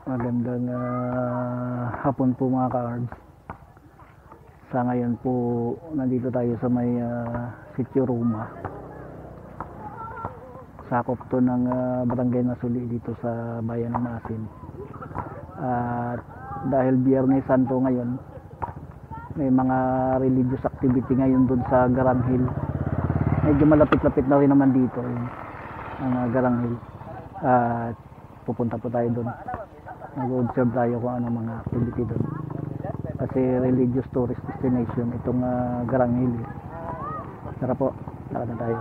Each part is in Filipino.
Magandang hapon po mga ka-arms. Sa ngayon po, nandito tayo sa may Sitio Roma. Sakop to ng Barangay Nasuli dito sa Bayan ng Masin. At dahil Biyernes Santo ngayon, may mga religious activity ngayon dun sa Garang Hill. Medyo malapit-lapit na rin naman dito ang Garang Hill. At pupunta po tayo dun. Nag-observe tayo kung ano mga activity doon. Kasi religious tourist destination itong Garang Hill. Tara po, lakad na tayo.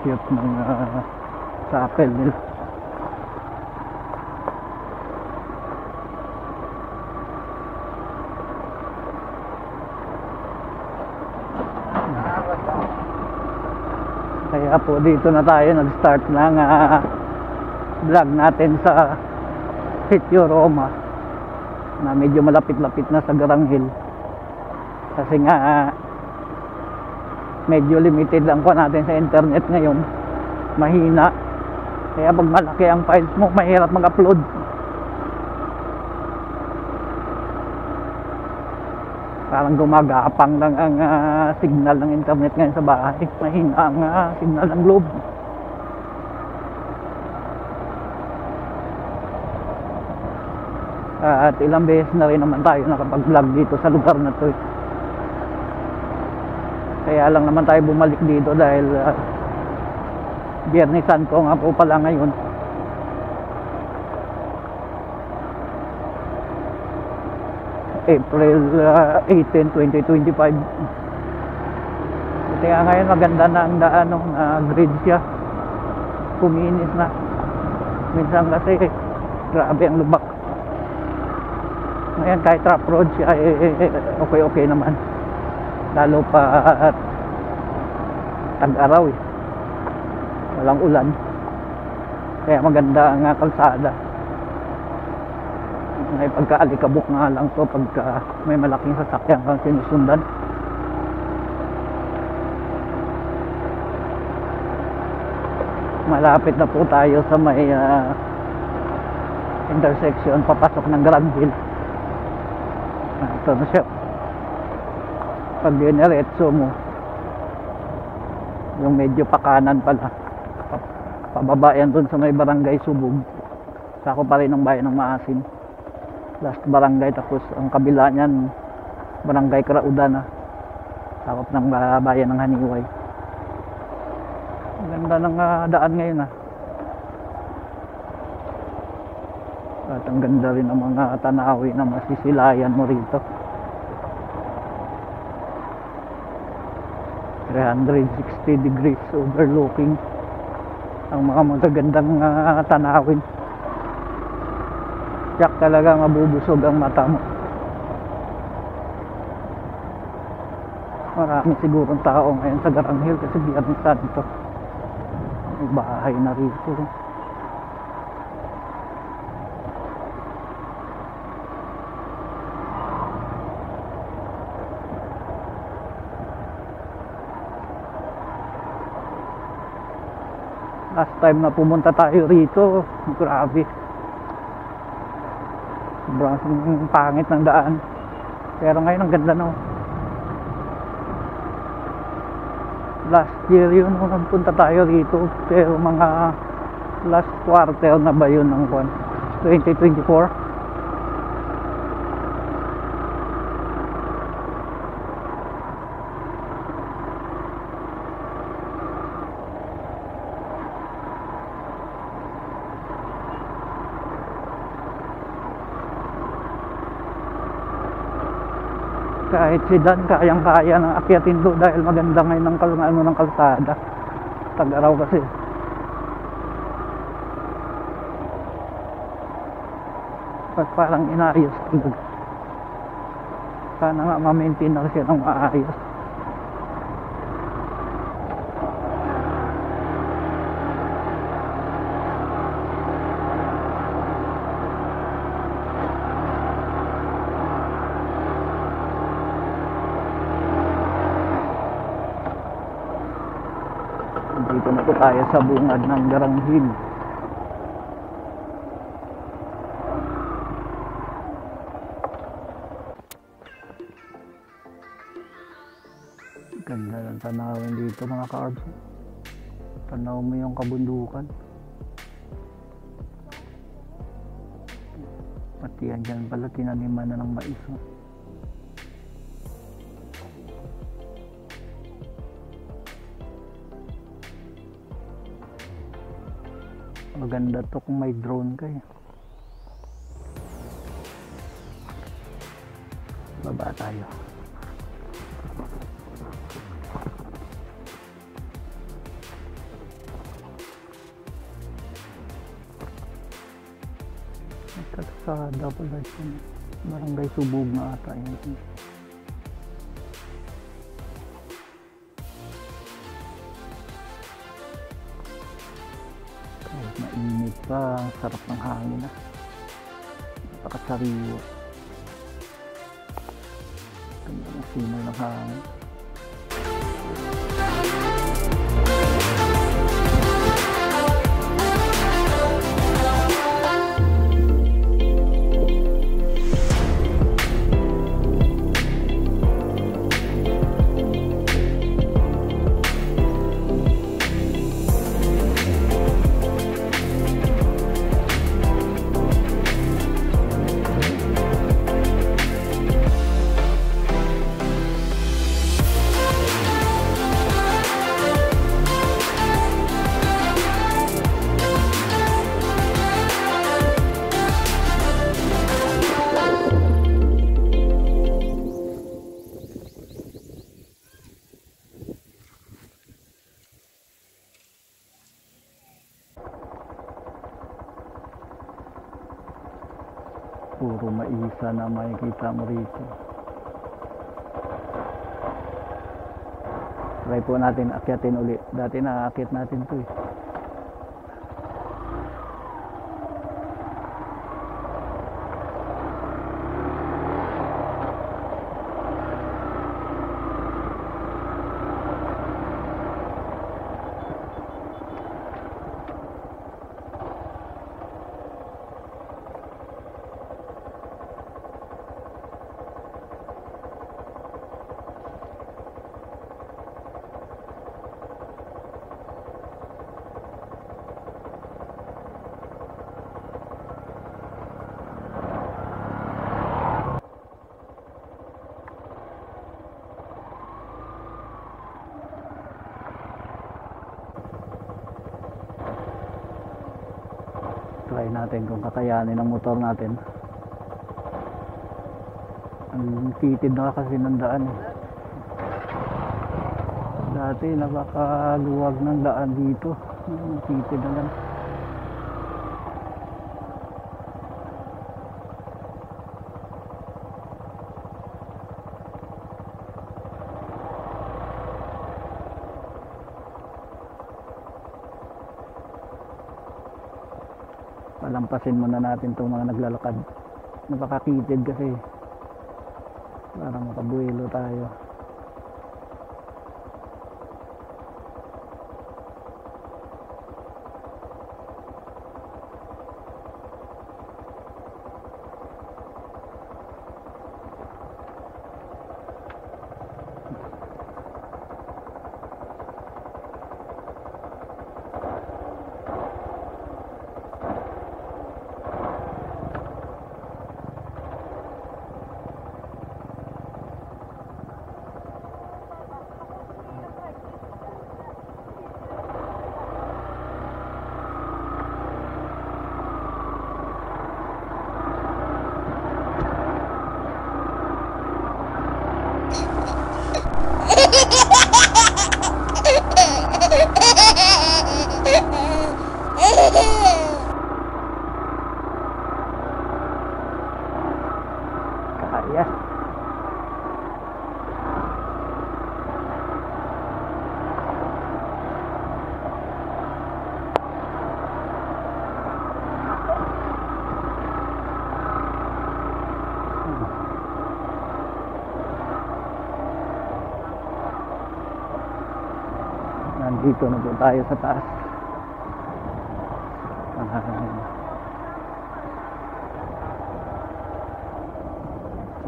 Cute ng chapel nila. Kaya po dito na tayo nag-start ng vlog natin sa Sitio Roma na medyo malapit-lapit na sa Garang Hill. Kasi nga medyo limited lang po natin sa internet ngayon, mahina, kaya pag malaki ang files mo mahirap mag-upload. Parang gumagapang lang ang signal ng internet ngayon sa bahay, mahina ang signal ng globe. At ilang beses na rin naman tayo nakapag-vlog dito sa lugar na to. Kaya lang naman tayo bumalik dito dahil Biyernes Santo nga po pala ngayon. April 18, 2025. Kaya ngayon maganda na ang daan grid siya. Kuminis na. Minsan kasi grabe ang lubak. Ngayon kahit rough road siya okay naman. Lalo pa tag-araw walang ulan, kaya maganda ang kalsada. May pagka-alikabok nga lang to pagka may malaking sasakyan kang sinusundan. Malapit na po tayo sa may intersection papasok ng Garang Hill. Ito na siya. Pag dineretso mo, yung medyo pakanan pala, pababa yan dun sa may Barangay Subog, sako pa rin ng Bayan ng Maasin, last barangay. Tapos ang kabila nyan Barangay Kraudan, sakop ng Bayan ng Haniway. Ang ganda ng daan ngayon at ang ganda rin ng mga tanawin na masisilayan mo rito. 360 degrees overlooking ang mga magagandang tanawin. Tiyak talaga mabubusog ang mata mo. Marami sigurong tao ngayon sa Garang Hill kasi Biyernes Santo. May bahay na rito. Last time na pumunta tayo rito, grabe, sobrang pangit ng daan. Pero ngayon ang ganda na. Last year yun nung nagpunta tayo rito, pero mga last quarter na ba yun ng 2024. Kahit sedan, kayang-kaya ng akyatin doon dahil maganda ngayon ng kalsada. Tag-araw kasi. parang inayos talaga. Sana nga ma-maintain na siya ng maayos. Dito na po tayo sa bungad ng Garang Hill. Ganda ng tanawin dito mga ka-arbs. Tanaw mo yung kabundukan. Pati yan dyan pala tinaniman na ng mais. Maganda to kung may drone kayo. Baba tayo. Kalsada pala yun. Barangay Subog na ata yun. Kahit mainit pa, ang sarap ng hangin na. Napakasariwa. Ganda ng simoy ng hangin. Puro maisa na makikita mo rito. Try po natin akyatin ulit. Dati na-akyat natin to eh. Try natin kung kakayanin ng motor natin. Ang titid na kasi ng daan. Dati napakaluwag ng daan dito. Ang titid na lang. Palampasin muna natin itong mga naglalakad. Napakakitid kasi para makabuelo tayo. Nandito na po tayo sa taas.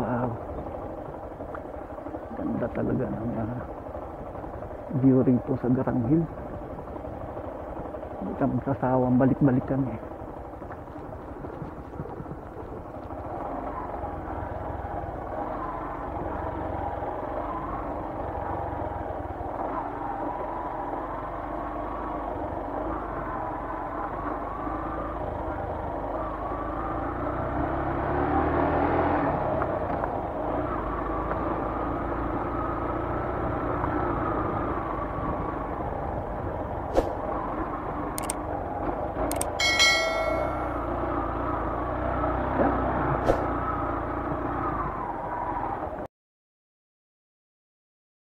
Wow. Ganda talaga ng view rito sa Garang Hill. Hindi ka magsasawang balik-balikan eh.